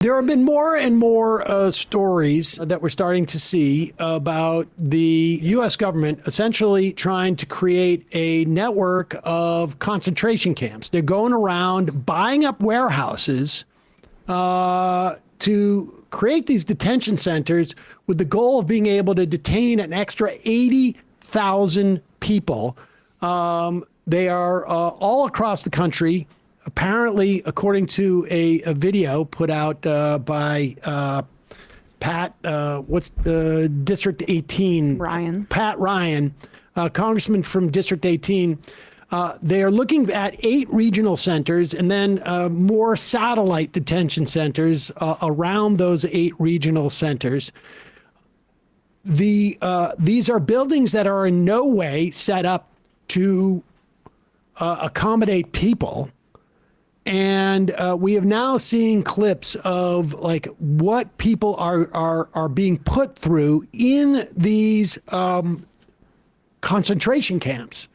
There have been more and more stories that we're starting to see about the U.S. government essentially trying to create a network of concentration camps. They're going around buying up warehouses to create these detention centers with the goal of being able to detain an extra 80,000 people. They are all across the country. Apparently, according to a video put out by Pat, what's the District 18? Ryan. Pat Ryan, congressman from District 18. They are looking at 8 regional centers and then more satellite detention centers around those 8 regional centers. These are buildings that are in no way set up to accommodate people. And we have now seen clips of like what people are being put through in these concentration camps.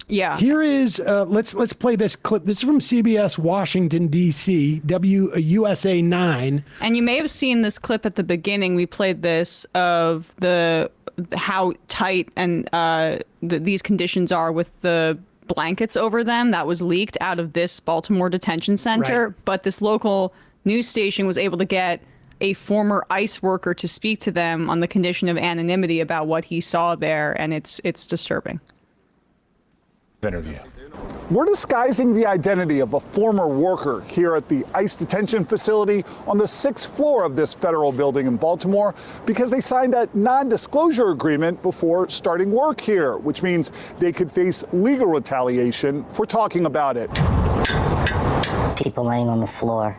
Yeah. Here is let's play this clip. This is from CBS Washington D.C. USA 9. And you may have seen this clip at the beginning. We played this of how tight and these conditions are with the blankets over them. That was leaked out of this Baltimore detention center. Right. But this local news station was able to get a former ICE worker to speak to them on the condition of anonymity about what he saw there, and it's disturbing. Interview. We're disguising the identity of a former worker here at the ICE detention facility on the 6th floor of this federal building in Baltimore because they signed a non-disclosure agreement before starting work here, which means they could face legal retaliation for talking about it. People laying on the floor,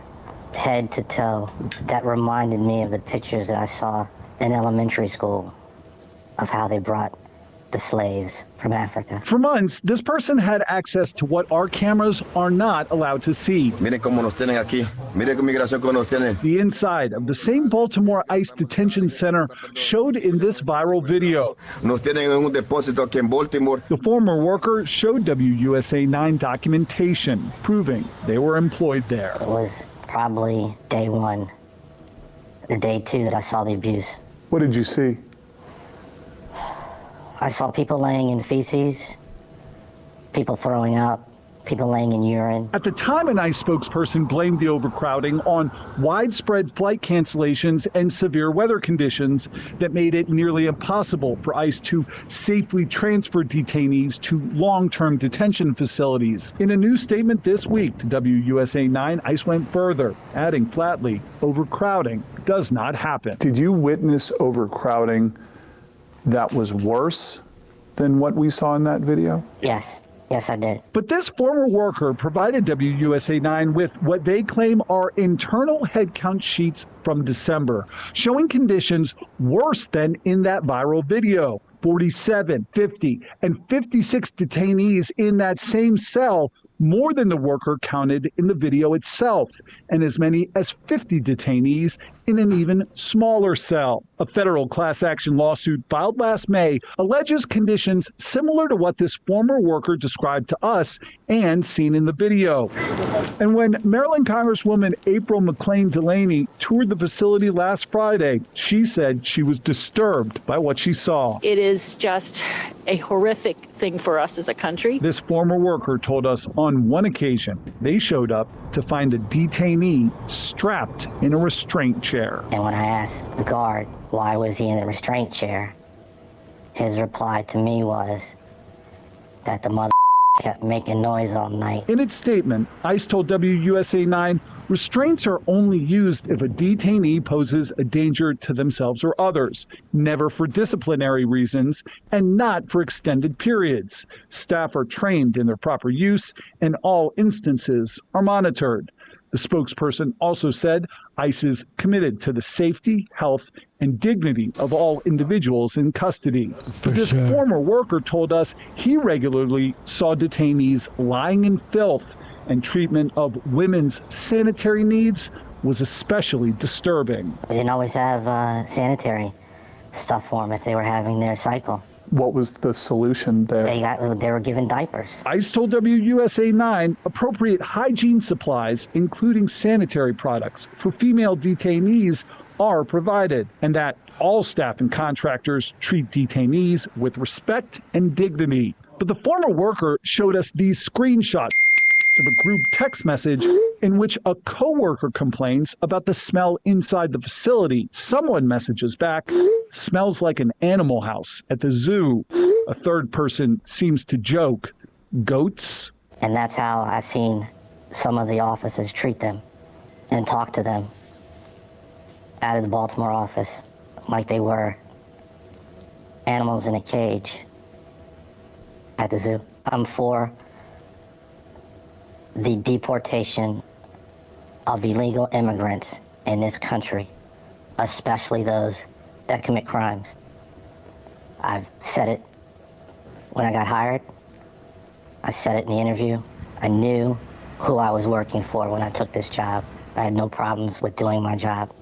head to toe. That reminded me of the pictures that I saw in elementary school of how they brought the slaves from Africa. For months, this person had access to what our cameras are not allowed to see. Mire cómo nos tienen aquí. Mire con migración cómo nos tienen. The inside of the same Baltimore ICE detention center showed in this viral video. Nos tienen en un depósito aquí en Baltimore. The former worker showed WUSA 9 documentation proving they were employed there. It was probably day 1 or day 2 that I saw the abuse. What did you see? I saw people laying in feces, people throwing up, people laying in urine. At the time, an ICE spokesperson blamed the overcrowding on widespread flight cancellations and severe weather conditions that made it nearly impossible for ICE to safely transfer detainees to long-term detention facilities. In a new statement this week to WUSA 9, ICE went further, adding flatly, overcrowding does not happen. Did you witness overcrowding that was worse than what we saw in that video? Yes. Yes, I did. But this former worker provided WUSA 9 with what they claim are internal headcount sheets from December, showing conditions worse than in that viral video. 47, 50, and 56 detainees in that same cell, more than the worker counted in the video itself, and as many as 50 detainees in an even smaller cell. A federal class action lawsuit filed last May alleges conditions similar to what this former worker described to us and seen in the video. And when Maryland Congresswoman April McClain Delaney toured the facility last Friday, she said she was disturbed by what she saw. It is just a horrific thing for us as a country. This former worker told us on one occasion they showed up to find a detainee strapped in a restraint chair. And when I asked the guard why was he in the restraint chair, his reply to me was that the mother kept making noise all night. In its statement, ICE told WUSA 9 restraints are only used if a detainee poses a danger to themselves or others, never for disciplinary reasons, and not for extended periods. Staff are trained in their proper use, and all instances are monitored. The spokesperson also said ICE is committed to the safety, health, and dignity of all individuals in custody. But this former worker told us he regularly saw detainees lying in filth, and treatment of women's sanitary needs was especially disturbing. We didn't always have sanitary stuff for them if they were having their cycle. what was the solution there? They were given diapers. ICE told WUSA 9 appropriate hygiene supplies, including sanitary products, for female detainees are provided, and that all staff and contractors treat detainees with respect and dignity. But the former worker showed us these screenshots of a group text message in which a coworker complains about the smell inside the facility. Someone messages back, "Smells like an animal house at the zoo." A third person seems to joke, "Goats?" And that's how I've seen some of the officers treat them and talk to them out of the Baltimore office like they were animals in a cage at the zoo. I'm for the deportation of illegal immigrants in this country, especially those that commit crimes. I've said it when I got hired. I said it in the interview. I knew who I was working for when I took this job. I had no problems with doing my job.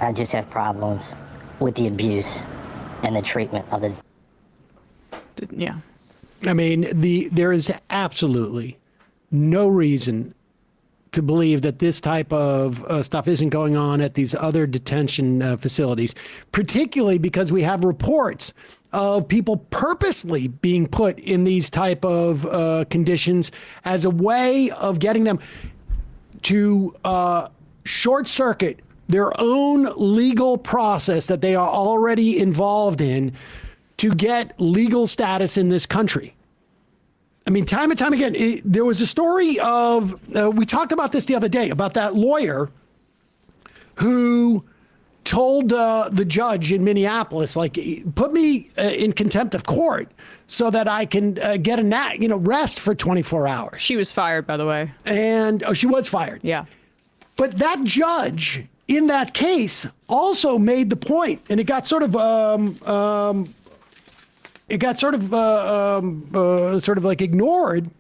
I just have problems with the abuse and the treatment of the... Yeah. I mean, there is absolutely no reason to believe that this type of stuff isn't going on at these other detention facilities, particularly because we have reports of people purposely being put in these type of conditions as a way of getting them to short circuit their own legal process that they are already involved in to get legal status in this country. I mean, time and time again, there was a story of, we talked about this the other day, about that lawyer who told the judge in Minneapolis, like, put me in contempt of court so that I can get a rest for 24 hours. She was fired, by the way. And she was fired. Yeah. But that judge in that case also made the point, and it got sort of like ignored.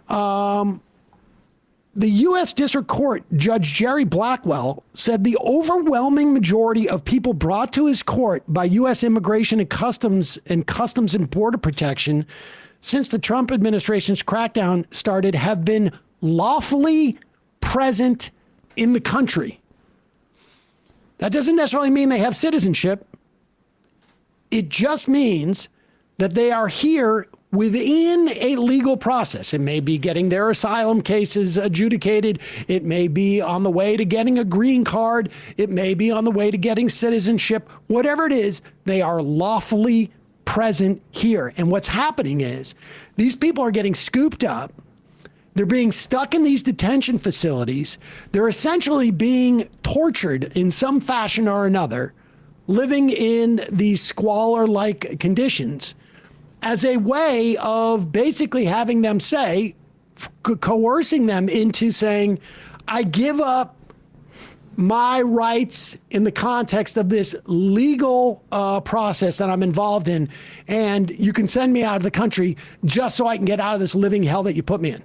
The U.S. District Court Judge Jerry Blackwell said the overwhelming majority of people brought to his court by U.S. Immigration and Customs and Border Protection since the Trump administration's crackdown started have been lawfully present in the country. That doesn't necessarily mean they have citizenship. It just means that they are here within a legal process. It may be getting their asylum cases adjudicated. It may be on the way to getting a green card. It may be on the way to getting citizenship. Whatever it is, they are lawfully present here. And what's happening is these people are getting scooped up. They're being stuck in these detention facilities. They're essentially being tortured in some fashion or another, living in these squalor-like conditions as a way of basically having them say, coercing them into saying, I give up my rights in the context of this legal process that I'm involved in, and you can send me out of the country just so I can get out of this living hell that you put me in.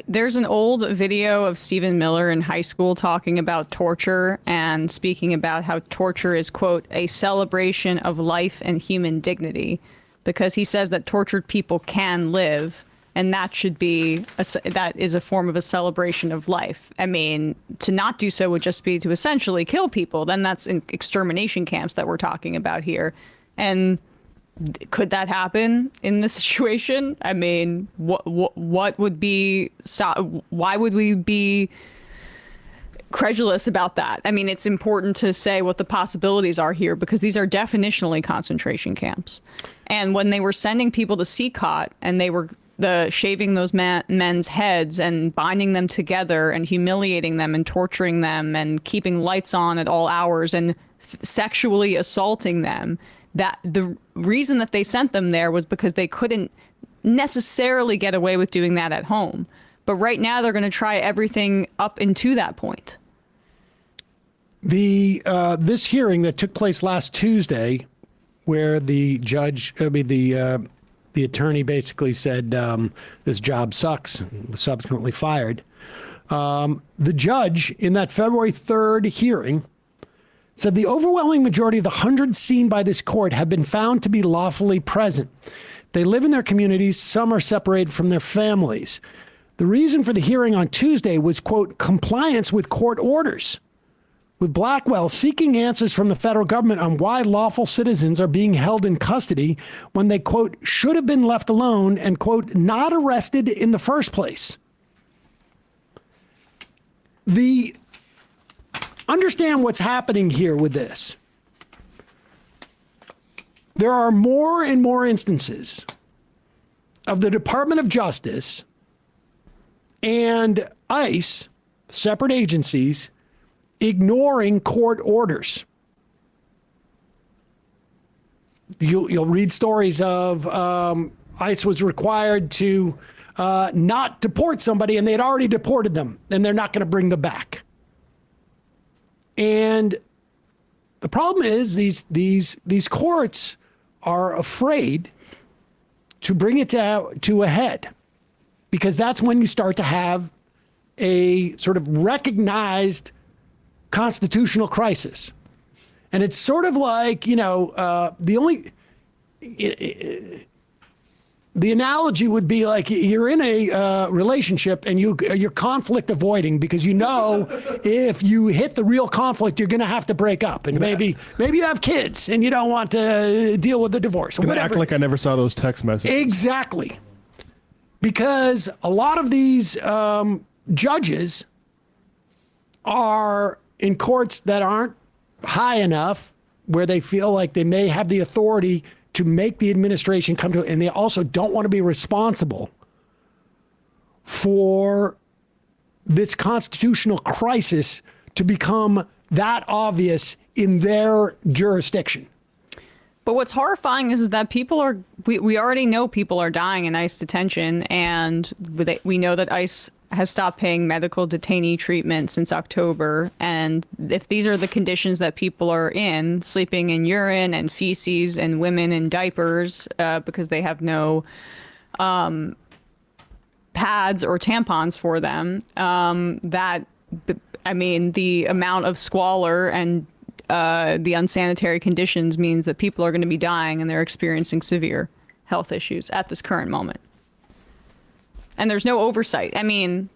There's an old video of Stephen Miller in high school talking about torture and speaking about how torture is, quote, a celebration of life and human dignity, because he says that tortured people can live, and that should be that is a form of a celebration of life. I mean, to not do so would just be to essentially kill people. Then that's in extermination camps that we're talking about here. And could that happen in this situation? I mean, what would be why would we be credulous about that? I mean, it's important to say what the possibilities are here, because these are definitionally concentration camps. And when they were sending people to CCOT and they were shaving those men's heads and binding them together and humiliating them and torturing them and keeping lights on at all hours and sexually assaulting them, that the reason that they sent them there was because they couldn't necessarily get away with doing that at home. But right now they're going to try everything up into that point. This hearing that took place last Tuesday, where the attorney basically said this job sucks, and was subsequently fired. The judge in that February 3rd hearing said the overwhelming majority of the hundreds seen by this court have been found to be lawfully present. They live in their communities. Some are separated from their families. The reason for the hearing on Tuesday was, quote, compliance with court orders, with Blackwell seeking answers from the federal government on why lawful citizens are being held in custody when they, quote, should have been left alone and, quote, not arrested in the first place. Understand what's happening here with this. There are more and more instances of the Department of Justice and ICE, separate agencies, ignoring court orders. You'll read stories of ICE was required to not deport somebody, and they had already deported them, and they're not going to bring them back. And the problem is these courts are afraid to bring it to a head, because that's when you start to have a sort of recognized constitutional crisis. And it's sort of like, the analogy would be like you're in a relationship and you're conflict avoiding because if you hit the real conflict, you're going to have to break up. And maybe you have kids and you don't want to deal with the divorce. I'm going to act like I never saw those text messages. Exactly. Because a lot of these judges are in courts that aren't high enough where they feel like they may have the authority to make the administration come to it, and they also don't want to be responsible for this constitutional crisis to become that obvious in their jurisdiction. But what's horrifying is that we already know people are dying in ICE detention, and we know that ICE has stopped paying medical detainee treatment since October. And if these are the conditions that people are in, sleeping in urine and feces and women in diapers because they have no pads or tampons for them, the amount of squalor and the unsanitary conditions means that people are going to be dying and they're experiencing severe health issues at this current moment. And there's no oversight. I mean,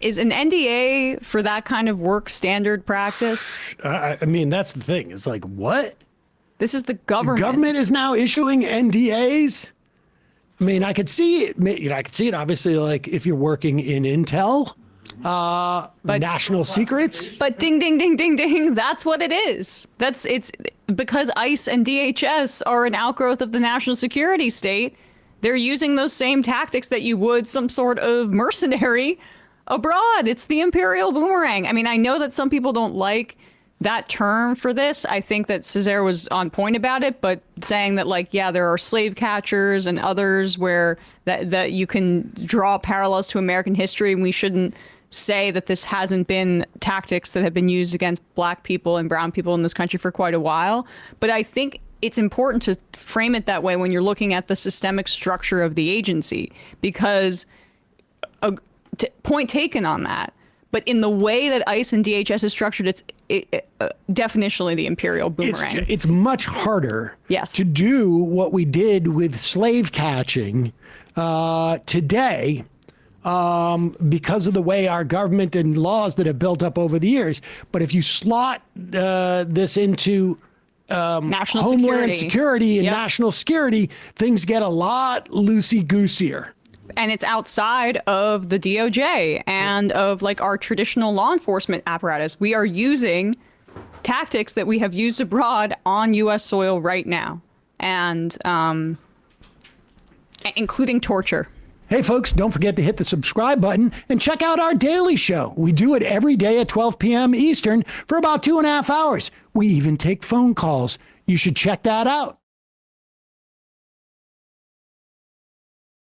is an NDA for that kind of work standard practice? That's the thing. It's like, what? This is the government. The government is now issuing NDAs? I mean, I could see it. I could see it, obviously, like if you're working in Intel, national secrets. But ding, ding, ding, ding, ding. That's what it is. It's because ICE and DHS are an outgrowth of the national security state. They're using those same tactics that you would some sort of mercenary abroad. It's the imperial boomerang. I mean, I know that some people don't like that term for this. I think that Seder was on point about it, but saying that, like, yeah, there are slave catchers and others where that you can draw parallels to American history, and we shouldn't say that this hasn't been tactics that have been used against black people and brown people in this country for quite a while. But I think it's important to frame it that way when you're looking at the systemic structure of the agency, because point taken on that. But in the way that ICE and DHS is structured, it's definitionally the imperial boomerang. It's much harder to do what we did with slave catching today because of the way our government and laws that have built up over the years. But if you slot this into national Homeland Security and national security, things get a lot loosey-goosier. And it's outside of the DOJ and of like our traditional law enforcement apparatus. We are using tactics that we have used abroad on U.S. soil right now, and including torture. Hey, folks, don't forget to hit the subscribe button and check out our daily show. We do it every day at 12 p.m. Eastern for about 2.5 hours. We even take phone calls. You should check that out.